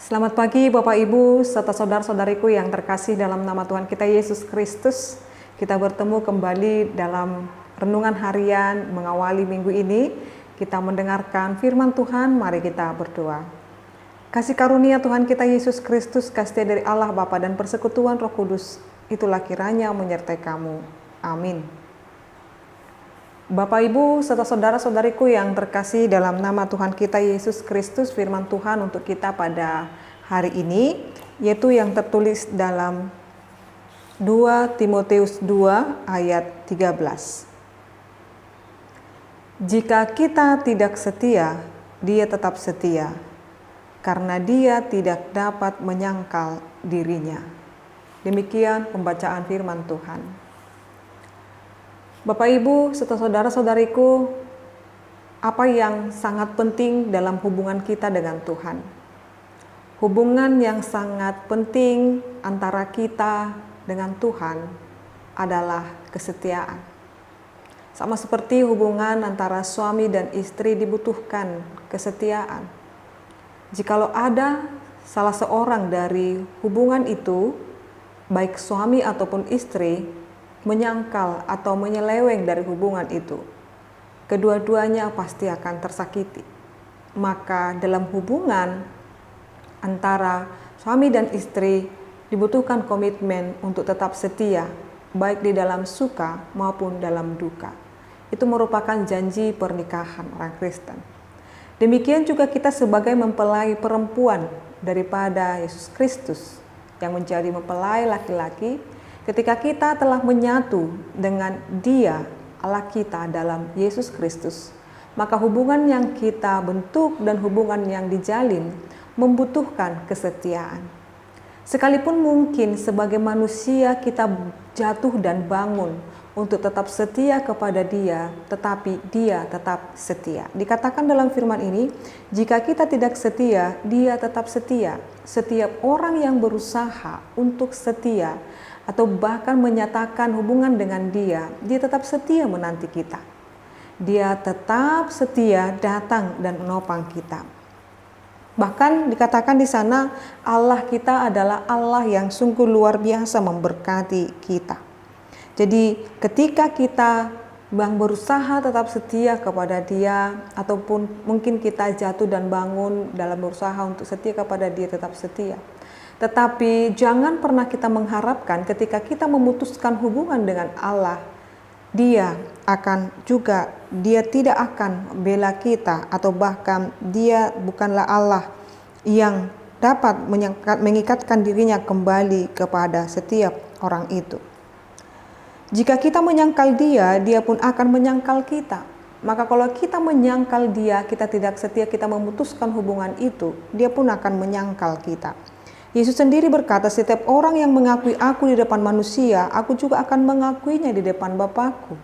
Selamat pagi Bapak Ibu serta saudara-saudariku yang terkasih dalam nama Tuhan kita Yesus Kristus. Kita bertemu kembali dalam renungan harian mengawali minggu ini. Kita mendengarkan firman Tuhan, mari kita berdoa. Kasih karunia Tuhan kita Yesus Kristus, kasih dari Allah Bapa dan persekutuan Roh Kudus, itulah kiranya menyertai kamu. Amin. Bapak Ibu serta saudara-saudariku yang terkasih dalam nama Tuhan kita Yesus Kristus, firman Tuhan untuk kita pada hari ini yaitu yang tertulis dalam 2 Timotius 2 ayat 13. Jika kita tidak setia, dia tetap setia, karena dia tidak dapat menyangkal dirinya. Demikian pembacaan firman Tuhan. Bapak Ibu serta saudara-saudariku, apa yang sangat penting dalam hubungan kita dengan Tuhan? Hubungan yang sangat penting antara kita dengan Tuhan adalah kesetiaan. Sama seperti hubungan antara suami dan istri dibutuhkan kesetiaan. Jikalau ada salah seorang dari hubungan itu, baik suami ataupun istri, menyangkal atau menyeleweng dari hubungan itu, kedua-duanya pasti akan tersakiti. Maka dalam hubungan antara suami dan istri dibutuhkan komitmen untuk tetap setia, baik di dalam suka maupun dalam duka. Itu merupakan janji pernikahan orang Kristen. Demikian juga kita sebagai mempelai perempuan daripada Yesus Kristus yang menjadi mempelai laki-laki. Ketika kita telah menyatu dengan Dia, Allah kita dalam Yesus Kristus, maka hubungan yang kita bentuk dan hubungan yang dijalin membutuhkan kesetiaan. Sekalipun mungkin sebagai manusia kita jatuh dan bangun untuk tetap setia kepada Dia, tetapi Dia tetap setia. Dikatakan dalam firman ini, jika kita tidak setia, Dia tetap setia. Setiap orang yang berusaha untuk setia atau bahkan menyatakan hubungan dengan Dia tetap setia menanti kita. Dia tetap setia datang dan menopang kita. Bahkan dikatakan di sana, Allah kita adalah Allah yang sungguh luar biasa memberkati kita. Jadi ketika kita berusaha tetap setia kepada Dia, ataupun mungkin kita jatuh dan bangun dalam berusaha untuk setia kepada Dia, tetap setia. Tetapi jangan pernah kita mengharapkan ketika kita memutuskan hubungan dengan Allah, Dia tidak akan bela kita, atau bahkan Dia bukanlah Allah yang dapat mengikatkan dirinya kembali kepada setiap orang itu. Jika kita menyangkal Dia, Dia pun akan menyangkal kita. Maka kalau kita menyangkal Dia, kita tidak setia, kita memutuskan hubungan itu, Dia pun akan menyangkal kita. Yesus sendiri berkata, setiap orang yang mengakui aku di depan manusia, aku juga akan mengakuinya di depan Bapa-Ku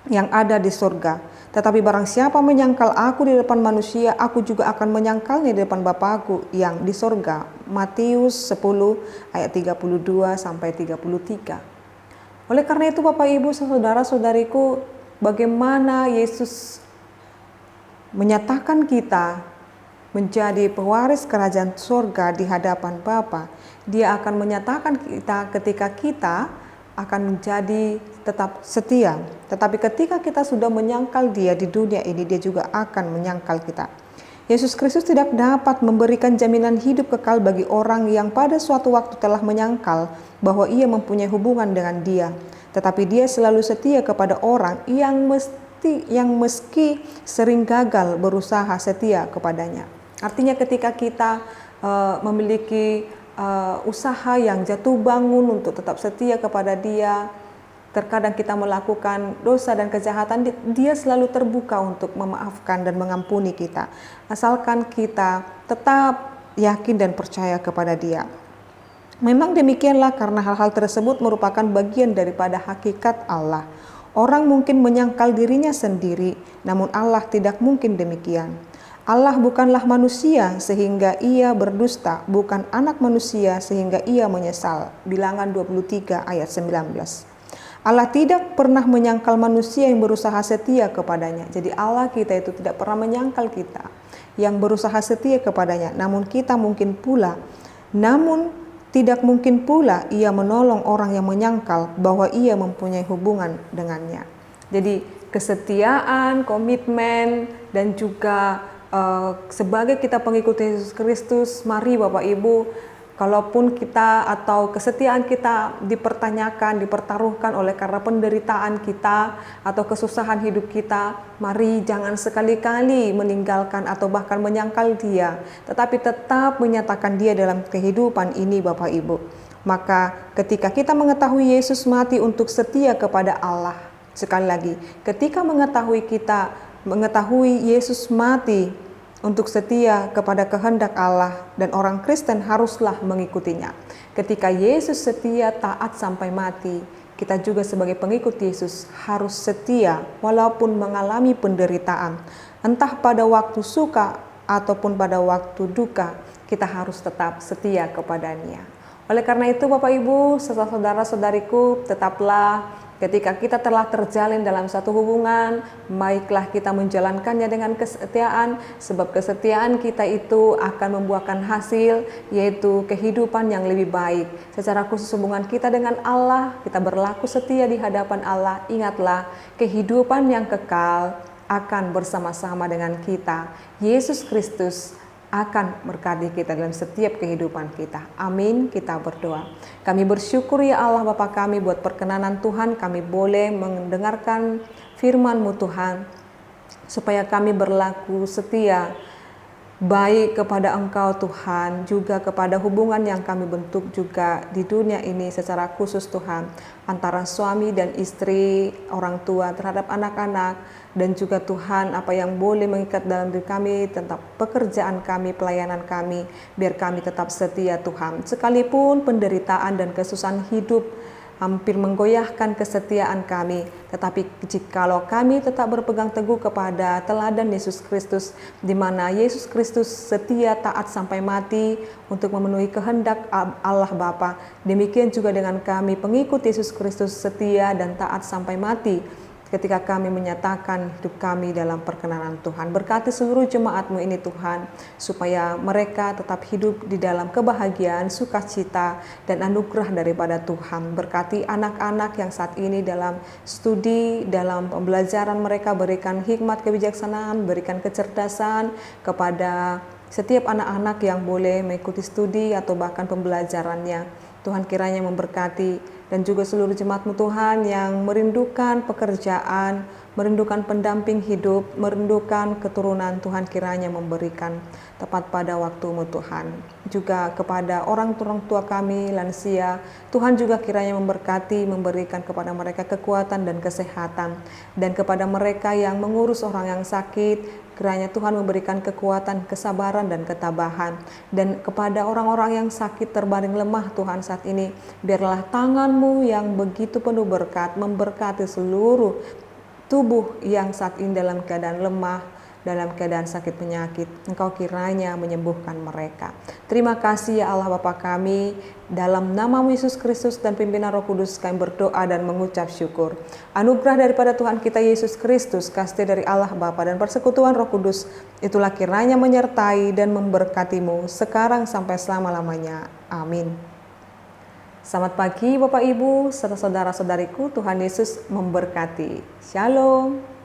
yang ada di surga. Tetapi barang siapa menyangkal aku di depan manusia, aku juga akan menyangkalnya di depan Bapa-Ku yang di surga. Matius 10 ayat 32 sampai 33. Oleh karena itu Bapak Ibu saudara-saudariku, bagaimana Yesus menyatakan kita menjadi pewaris kerajaan surga di hadapan Bapa. Dia akan menyatakan kita ketika kita akan menjadi tetap setia. Tetapi ketika kita sudah menyangkal Dia di dunia ini, Dia juga akan menyangkal kita. Yesus Kristus tidak dapat memberikan jaminan hidup kekal bagi orang yang pada suatu waktu telah menyangkal bahwa ia mempunyai hubungan dengan Dia. Tetapi Dia selalu setia kepada orang yang meski sering gagal berusaha setia kepadanya. Artinya ketika kita memiliki usaha yang jatuh bangun untuk tetap setia kepada Dia, terkadang kita melakukan dosa dan kejahatan, Dia selalu terbuka untuk memaafkan dan mengampuni kita, asalkan kita tetap yakin dan percaya kepada Dia. Memang demikianlah, karena hal-hal tersebut merupakan bagian daripada hakikat Allah. Orang mungkin menyangkal dirinya sendiri, namun Allah tidak mungkin demikian. Allah bukanlah manusia sehingga Ia berdusta, bukan anak manusia sehingga Ia menyesal. Bilangan 23 ayat 19. Allah tidak pernah menyangkal manusia yang berusaha setia kepadanya. Jadi Allah kita itu tidak pernah menyangkal kita. yang berusaha setia kepadanya. Namun tidak mungkin pula ia menolong orang yang menyangkal bahwa ia mempunyai hubungan dengannya. Jadi kesetiaan, komitmen, dan juga sebagai kita pengikut Yesus Kristus, mari Bapak Ibu, kalaupun kita atau kesetiaan kita dipertanyakan, dipertaruhkan oleh karena penderitaan kita atau kesusahan hidup kita, mari jangan sekali-kali meninggalkan atau bahkan menyangkal Dia, tetapi tetap menyatakan Dia dalam kehidupan ini Bapak Ibu. Maka ketika kita mengetahui Yesus mati untuk setia kepada Allah, sekali lagi, ketika mengetahui Yesus mati untuk setia kepada kehendak Allah, dan orang Kristen haruslah mengikutinya. Ketika Yesus setia taat sampai mati, kita juga sebagai pengikut Yesus harus setia walaupun mengalami penderitaan. Entah pada waktu suka ataupun pada waktu duka, kita harus tetap setia kepadanya. Oleh karena itu Bapak Ibu, serta saudara-saudariku, tetaplah ketika kita telah terjalin dalam satu hubungan, baiklah kita menjalankannya dengan kesetiaan, sebab kesetiaan kita itu akan membuahkan hasil, yaitu kehidupan yang lebih baik. Secara khusus hubungan kita dengan Allah, kita berlaku setia di hadapan Allah. Ingatlah, kehidupan yang kekal akan bersama-sama dengan kita. Yesus Kristus akan berkati kita dalam setiap kehidupan kita. Amin. Kita berdoa. Kami bersyukur ya Allah Bapa kami buat perkenanan Tuhan, kami boleh mendengarkan firman-Mu Tuhan, supaya kami berlaku setia baik kepada Engkau Tuhan, juga kepada hubungan yang kami bentuk juga di dunia ini secara khusus Tuhan, antara suami dan istri, orang tua terhadap anak-anak, dan juga Tuhan apa yang boleh mengikat dalam diri kami tentang pekerjaan kami, pelayanan kami, biar kami tetap setia Tuhan. Sekalipun penderitaan dan kesusahan hidup hampir menggoyahkan kesetiaan kami, tetapi jikalau kami tetap berpegang teguh kepada teladan Yesus Kristus, di mana Yesus Kristus setia taat sampai mati untuk memenuhi kehendak Allah Bapa, demikian juga dengan kami pengikut Yesus Kristus setia dan taat sampai mati ketika kami menyatakan hidup kami dalam perkenanan Tuhan. Berkati seluruh jemaat-Mu ini Tuhan, supaya mereka tetap hidup di dalam kebahagiaan, sukacita, dan anugerah daripada Tuhan. Berkati anak-anak yang saat ini dalam studi, dalam pembelajaran mereka, berikan hikmat kebijaksanaan, berikan kecerdasan kepada setiap anak-anak yang boleh mengikuti studi atau bahkan pembelajarannya. Tuhan kiranya memberkati, dan juga seluruh jemaat-Mu Tuhan yang merindukan pekerjaan, merindukan pendamping hidup, merindukan keturunan, Tuhan kiranya memberikan tepat pada waktu-Mu Tuhan. Juga kepada orang tua kami, lansia, Tuhan juga kiranya memberkati, memberikan kepada mereka kekuatan dan kesehatan. Dan kepada mereka yang mengurus orang yang sakit, kiranya Tuhan memberikan kekuatan, kesabaran, dan ketabahan. Dan kepada orang-orang yang sakit terbaring lemah Tuhan saat ini, biarlah tangan-Mu yang begitu penuh berkat memberkati seluruh tubuh yang saat ini dalam keadaan lemah, dalam keadaan sakit penyakit. Engkau kiranya menyembuhkan mereka. Terima kasih ya Allah Bapa kami, dalam nama-Mu Yesus Kristus dan pimpinan Roh Kudus kami berdoa dan mengucap syukur. Anugerah daripada Tuhan kita Yesus Kristus, kasih dari Allah Bapa, dan persekutuan Roh Kudus itulah kiranya menyertai dan memberkati-Mu sekarang sampai selama-lamanya. Amin. Selamat pagi Bapak Ibu serta saudara-saudariku, Tuhan Yesus memberkati. Shalom.